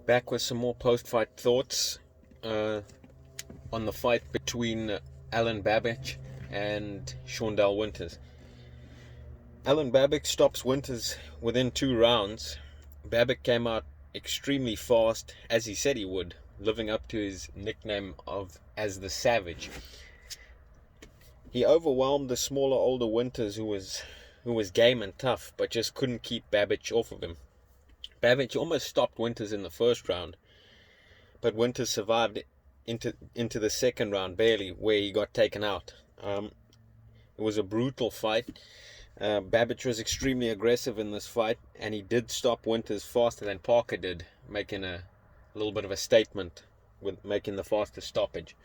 Back with some more post-fight thoughts on the fight between Alenbabic and Shawndellwinters. Alenbabic stops Winters within 2 rounds. Babic came out extremely fast, as he said he would, living up to his nickname of as the Savage. He overwhelmed the smaller, older Winters, who was game and tough, but just couldn't keep Babic off of him. Babic almost stopped Winters in the first round, but Winters survived into the second round barely, where he got taken out. It was a brutal fight. Babic was extremely aggressive in this fight, and he did stop Winters faster than Parker did, making a little bit of a statement with making the fastest stoppage.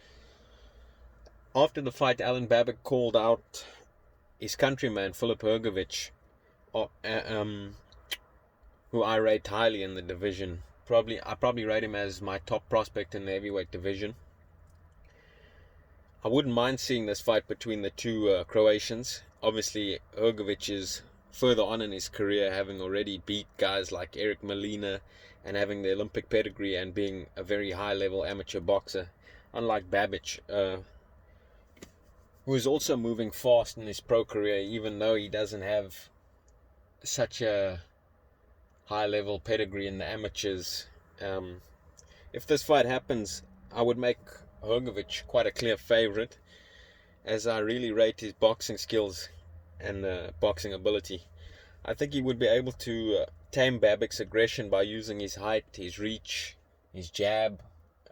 After the fight, Alenbabic called out his countryman Philip Hrgovic, who I rate highly in the division. I probably rate him as my top prospect in the heavyweight division. I wouldn't mind seeing this fight between the two Croatians. Obviously, Hrgovic is further on in his career, having already beat guys like Eric Molina and having the Olympic pedigree and being a very high-level amateur boxer, unlike Babic, who is also moving fast in his pro career, even though he doesn't have such a high-level pedigree in the amateurs. If this fight happens, I would make Hrgovic quite a clear favorite, as I really rate his boxing skills and boxing ability. I think he would be able to tame Babic's aggression by using his height, his reach, his jab,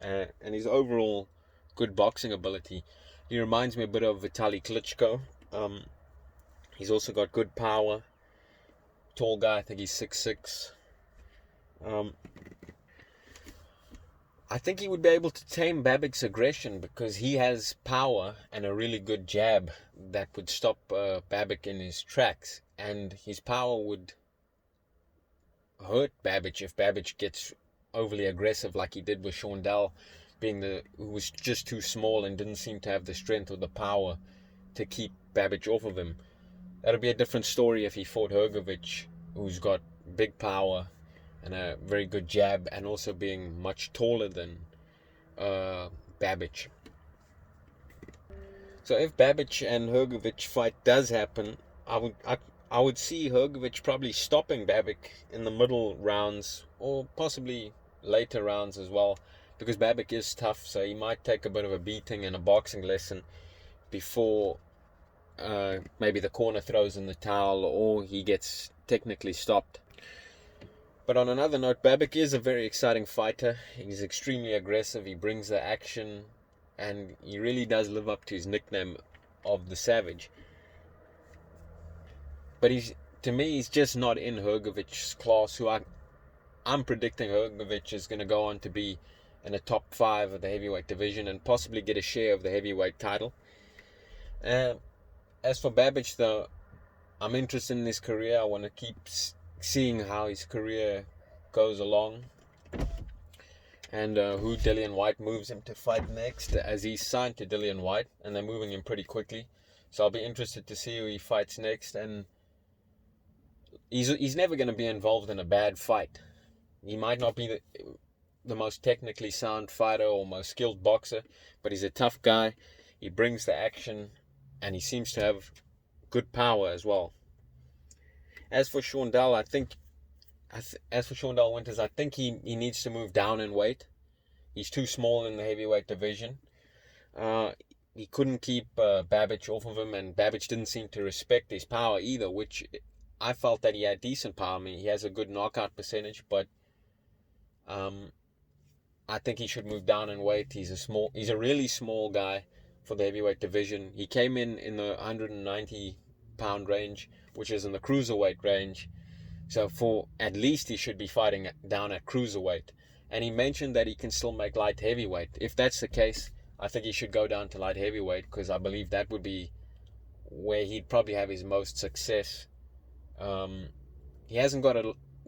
and his overall good boxing ability. He reminds me a bit of Vitaly Klitschko. He's also got good power. Tall guy, I think he's 6'6". I think he would be able to tame Babic's aggression because he has power and a really good jab that would stop Babic in his tracks. And his power would hurt Babic if Babic gets overly aggressive like he did with Shawndell, who was just too small and didn't seem to have the strength or the power to keep Babic off of him. That would be a different story if he fought Hrgovic, who's got big power and a very good jab, and also being much taller than Babic. So if Babic and Hrgovic fight does happen, I would see Hrgovic probably stopping Babic in the middle rounds, or possibly later rounds as well, because Babic is tough, so he might take a bit of a beating and a boxing lesson before maybe the corner throws in the towel or he gets technically stopped. But on another note, Babic is a very exciting fighter. He's extremely aggressive, he brings the action, and he really does live up to his nickname of the Savage. But to me, he's just not in Hrgovic's class, who I'm predicting Hrgovic is going to go on to be in the top 5 of the heavyweight division and possibly get a share of the heavyweight title. As for Babic, though, I'm interested in his career. I want to keep seeing how his career goes along and who Dillian Whyte moves him to fight next, as he's signed to Dillian Whyte and they're moving him pretty quickly. So I'll be interested to see who he fights next, and he's never going to be involved in a bad fight. He might not be the most technically sound fighter or most skilled boxer, but he's a tough guy. He brings the action and he seems to have good power as well. As for Shawndell, as for Shawndellwinters, I think he needs to move down in weight. He's too small in the heavyweight division. He couldn't keep Babic off of him, and Babic didn't seem to respect his power either, which I felt that he had decent power. I mean, he has a good knockout percentage, but I think he should move down in weight. He's a really small guy for the heavyweight division. He came in the 190-pound range, which is in the cruiserweight range. So for at least he should be fighting down at cruiserweight. And he mentioned that he can still make light heavyweight. If that's the case, I think he should go down to light heavyweight, because I believe that would be where he'd probably have his most success. He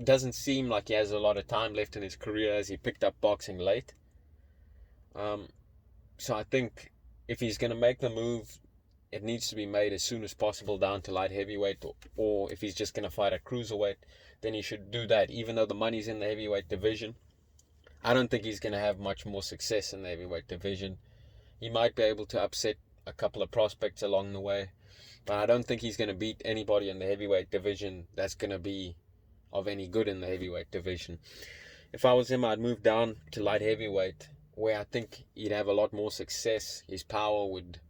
doesn't seem like he has a lot of time left in his career, as he picked up boxing late. So I think if he's going to make the move, it needs to be made as soon as possible down to light heavyweight, or if he's just going to fight at cruiserweight, then he should do that, even though the money's in the heavyweight division. I don't think he's going to have much more success in the heavyweight division. He might be able to upset a couple of prospects along the way, but I don't think he's going to beat anybody in the heavyweight division that's going to be of any good in the heavyweight division. If I was him, I'd move down to light heavyweight, where I think he'd have a lot more success. His power would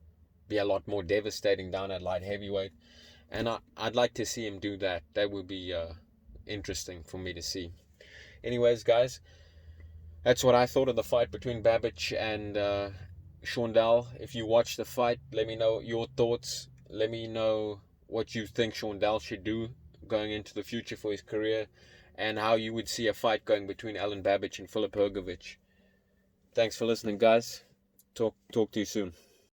be a lot more devastating down at light heavyweight, and I'd like to see him do that. That would be interesting for me to see. Anyways, guys, that's what I thought of the fight between Babic and Shawndell. If you watch the fight, let me know your thoughts. Let me know what you think Shawndell should do going into the future for his career, and how you would see a fight going between Alenbabic and Hrgovic. Thanks for listening, guys. Talk to you soon.